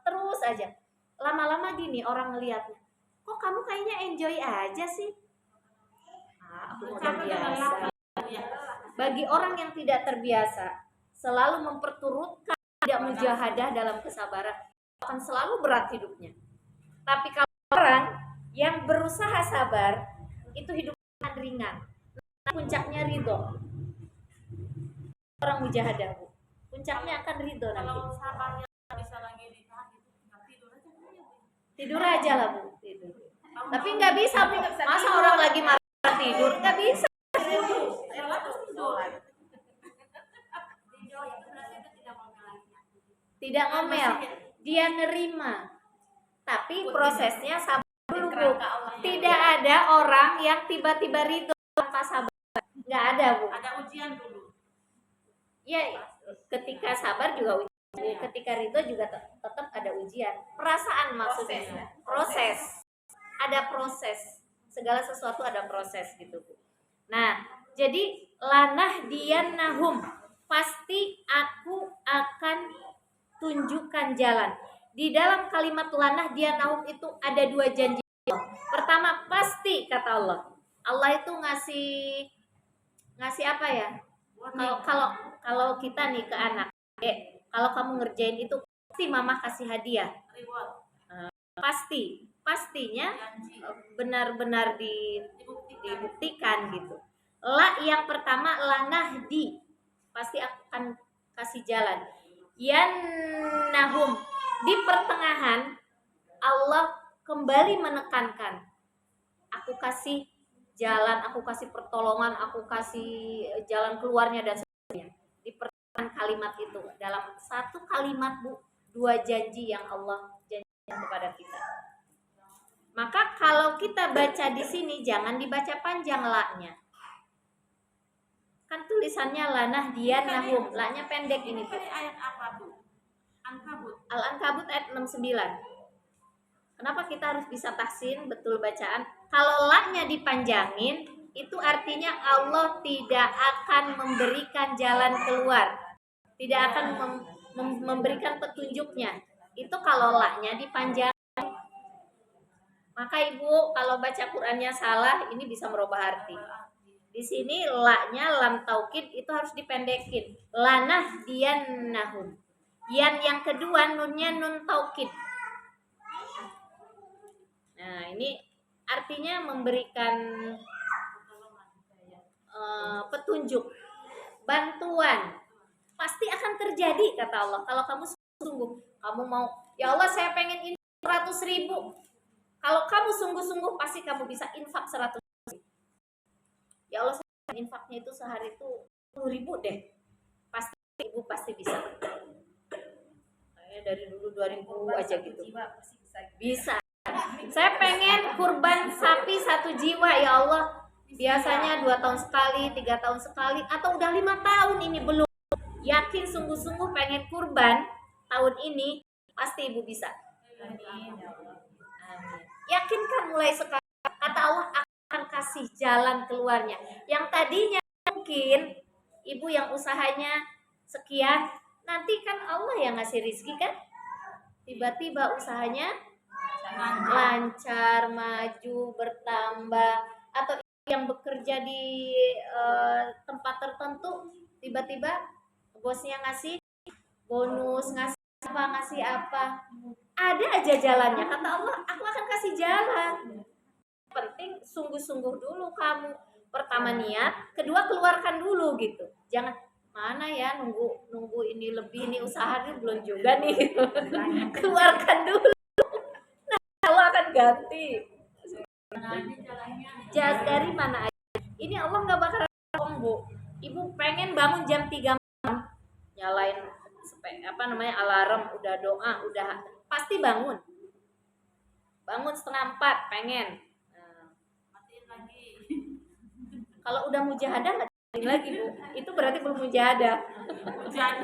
terus aja. Lama-lama gini orang ngeliatnya. Kok kamu kayaknya enjoy aja sih? Aku udah biasa. Bagi orang yang tidak terbiasa, selalu memperturutkan tidak mujahadah dalam kesabaran, akan selalu berat hidupnya. Tapi kalau orang yang berusaha sabar, itu hidupnya akan ringan. Puncaknya ridho. Orang mujahadah, Bu. Puncaknya akan ridho nanti. Kalau sabarnya bisa lagi ditahan itu tidur aja dulu ya. Tidur aja lah Bu, tidur. Tapi nggak bisa Bu. Masa orang lagi marah tidur? Nggak bisa. Tidak ngomel, dia nerima. Tapi prosesnya sabar dulu Bu. Tidak ada orang yang tiba-tiba ridho tanpa sabar. Nggak ada Bu. Ada ujian dulu. Ya, ketika sabar juga ujian. Ketika ridho juga tetap ada ujian. Perasaan maksudnya. Proses. Ada proses. Segala sesuatu ada proses gitu Bu. Nah, jadi lanah dian nahum, pasti aku akan tunjukkan jalan. Di dalam kalimat lanah dian nahum itu ada 2 janji. Pertama, pasti kata Allah. Allah itu ngasih apa ya? Kalau kita nih ke anak, kalau kamu ngerjain itu pasti mama kasih hadiah. Pastinya benar-benar dibuktikan gitu. La yang pertama lanah di, pasti akan kasih jalan. Yan nahum, di pertengahan Allah kembali menekankan, aku kasih jalan, aku kasih pertolongan, aku kasih jalan keluarnya dan sebagainya. Di pertengahan kalimat itu, dalam satu kalimat Bu, 2 janji yang Allah janjikan kepada kita. Maka kalau kita baca di sini jangan dibaca panjang la-nya. Kan tulisannya lanah dian nahum, la-nya pendek ini Bu. Ini ayat apa Bu? Ankabut. Al-Ankabut ayat 69. Kenapa kita harus bisa tahsin betul bacaan? Kalau la-nya dipanjangin, itu artinya Allah tidak akan memberikan jalan keluar. Tidak akan memberikan petunjuknya. Itu kalau la-nya dipanjangin. Maka Ibu kalau baca Qur'annya salah, ini bisa merubah arti. Di sini la-nya lam taukid itu harus dipendekin. Lanah dian nahum. Yang kedua nunnya nun taukid. Nah, ini artinya memberikan petunjuk, bantuan. Pasti akan terjadi kata Allah. Kalau kamu sungguh, kamu mau, ya Allah saya pengen ini 100.000. Kalau kamu sungguh-sungguh pasti kamu bisa infak 100.000. Ya Allah, infaknya itu sehari itu 10.000 deh. Pasti ibu pasti bisa. Kayaknya dari dulu 2000 aja gitu. Bisa. Saya pengen kurban sapi 1 jiwa ya Allah. Biasanya 2 tahun sekali, 3 tahun sekali, atau udah 5 tahun ini belum. Yakin sungguh-sungguh pengen kurban tahun ini, pasti ibu bisa. Amin. Yakin kan mulai sekarang, kata Allah akan kasih jalan keluarnya. Yang tadinya mungkin ibu yang usahanya sekian, nanti kan Allah yang ngasih rizki kan. Tiba-tiba usahanya lancar, maju, bertambah. Atau yang bekerja di tempat tertentu, tiba-tiba bosnya ngasih bonus, ngasih apa. Ada aja jalannya. Kata Allah, aku akan kasih jalan. Penting sungguh-sungguh dulu kamu. Pertama niat, kedua keluarkan dulu gitu. Jangan mana ya nunggu ini lebih, ini usaha ini belum juga nih gitu. Keluarkan dulu. Nah, Allah akan ganti. Dari mana aja. Ini Allah nggak bakal bohong, Bu. Ibu pengen bangun jam 3 malam, nyalain alarm, udah doa, udah pasti bangun. Bangun 3:30 pengen. Matiin lagi. Kalau udah mujahadah nggak matiin lagi, Bu. Itu berarti belum mujahadah. Jadi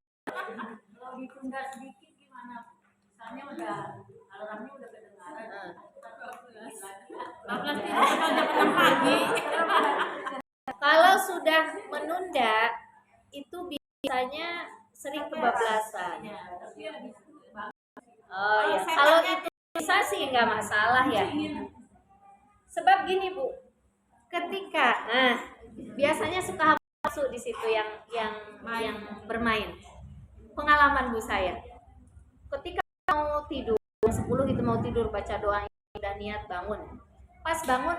kalau ditunda sedikit gimana? Misalnya udah alarmnya udah kedengaran. 12 kalau jam 6 pagi. Kalau sudah menunda itu biasanya sering kebablasan. Oh ya, kalau itu bisa sih nggak masalah ya. Sebab gini Bu, ketika biasanya suka masuk di situ yang bermain. Pengalaman Bu saya, ketika mau tidur 10 gitu, mau tidur baca doa, udah niat bangun. Pas bangun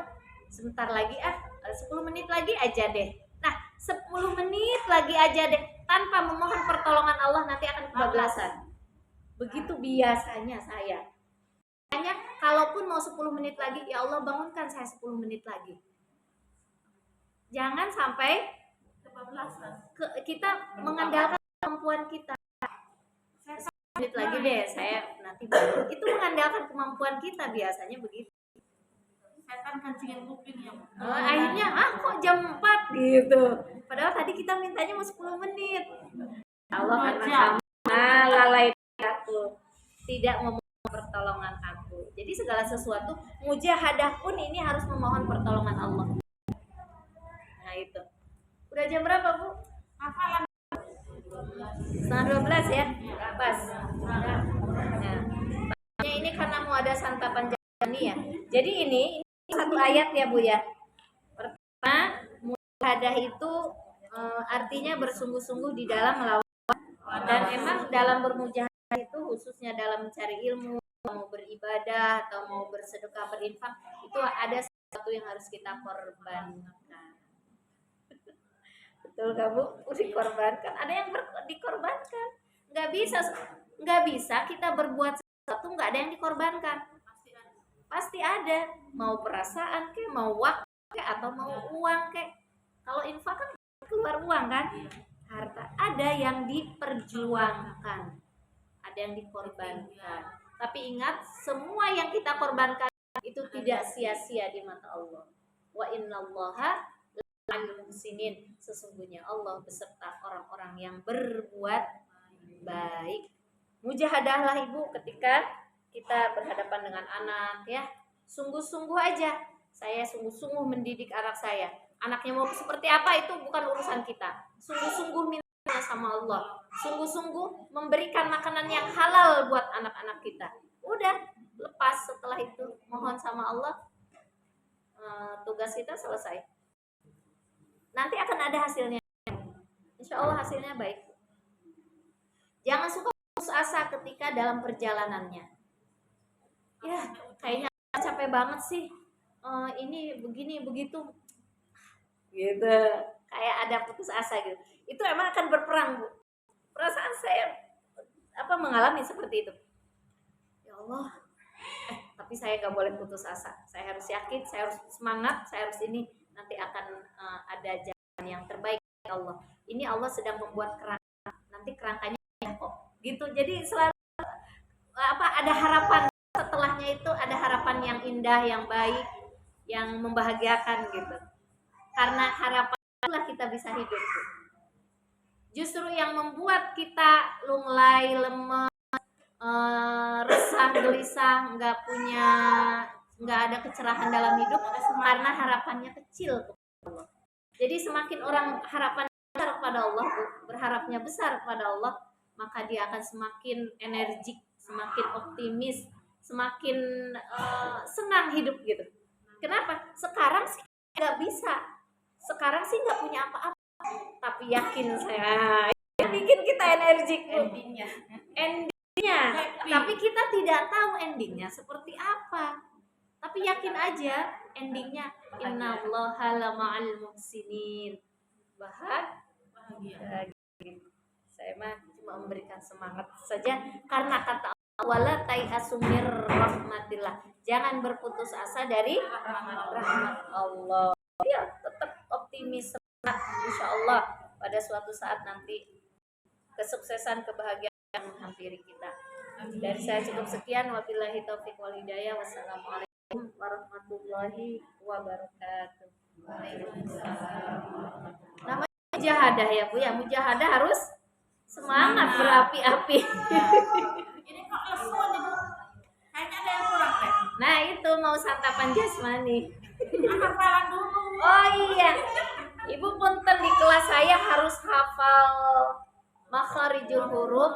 sebentar lagi 10 menit lagi aja deh. Nah, 10 menit lagi aja deh, tanpa memohon pertolongan Allah nanti akan kebablasan. Begitu biasanya saya. Hanya kalaupun mau 10 menit lagi, ya Allah bangunkan saya 10 menit lagi. Jangan sampai kebablasan. Kita mengandalkan kemampuan kita. 10 menit lagi deh, saya nanti bangun. Itu mengandalkan kemampuan kita biasanya begitu. Setan kancingin kuping ya. Akhirnya kok jam 4 gitu. Padahal tadi kita mintanya mau 10 menit. Allah karena kamu lalai aku, tidak memohon pertolongan aku. Jadi segala sesuatu mujahadah pun ini harus memohon pertolongan Allah. Nah itu. Udah jam berapa Bu? Hafalan 11:30 ya? Pas. Nah, ini karena mau ada santapan jani ya. Jadi ini satu ayat ya Bu ya. Pertama, mujahadah itu artinya bersungguh-sungguh di dalam melawan, dan emang dalam bermujahadah itu khususnya dalam mencari ilmu, mau beribadah atau mau bersedekah, berinfak, itu ada sesuatu yang harus kita korbankan. Betul gak Bu? Dikorbankan. Ada yang dikorbankan. Nggak bisa kita berbuat sesuatu nggak ada yang dikorbankan. Pasti ada, mau perasaan kek, mau waktu kek, atau mau uang kek. Kalau infak kan keluar uang kan, harta. Ada yang diperjuangkan, ada yang dikorbankan. Tapi ingat, semua yang kita korbankan itu tidak sia-sia di mata Allah. Wa innallaha la'al muhsinin. Sesungguhnya Allah beserta orang-orang yang berbuat baik. Mujahadahlah Ibu ketika kita berhadapan dengan anak ya, sungguh-sungguh aja. Saya sungguh-sungguh mendidik anak saya. Anaknya mau seperti apa itu bukan urusan kita. Sungguh-sungguh minta sama Allah. Sungguh-sungguh memberikan makanan yang halal buat anak-anak kita. Udah, lepas setelah itu mohon sama Allah, tugas kita selesai. Nanti akan ada hasilnya. Insya Allah hasilnya baik. Jangan suka putus asa ketika dalam perjalanannya. Ya, kayaknya capek banget sih. Ini begini begitu, gitu. Kayak ada putus asa gitu. Itu emang akan berperang Bu. Perasaan saya mengalami seperti itu. Ya Allah, tapi saya gak boleh putus asa. Saya harus yakin, saya harus semangat, saya harus ini. Nanti akan ada jalan yang terbaik ya Allah. Ini Allah sedang membuat kerangka. Nanti nanti kerangkanya kok gitu. Jadi selalu ada harapan setelahnya, itu ada harapan yang indah, yang baik, yang membahagiakan gitu. Karena harapan itulah kita bisa hidup. Justru yang membuat kita lunglai, lemes, resah, gelisah, nggak ada kecerahan dalam hidup karena harapannya kecil. Jadi semakin orang harapan besar kepada Allah, berharapnya besar kepada Allah, maka dia akan semakin energik, semakin optimis, semakin senang hidup gitu. Kenapa? Sekarang sih nggak bisa, sekarang sih nggak punya apa-apa, tapi yakin saya bikin kita energik. Endingnya. Tapi kita tidak tahu endingnya seperti apa. Tapi yakin aja endingnya innallaha lama'al muhsinin. Bahagia. Saya mah cuma memberikan semangat saja karena kata Allah wala tai'asu mir rahmatillah. Jangan berputus asa dari rahmat Allah. Ya, tetap optimis, insyaallah pada suatu saat nanti kesuksesan, kebahagiaan menghampiri kita. Dari saya cukup sekian, wabillahi taufiq wal hidayah. Wassalamualaikum warahmatullahi wabarakatuh. Namanya mujahadah ya Bu ya, mujahadah harus semangat berapi-api. Ini kok lesu nih Bu? Kayaknya ada yang kurang deh. Nah itu mau santapan jasmani. Hafalan dulu. Oh iya, Ibu punten di kelas saya harus hafal makharijul huruf,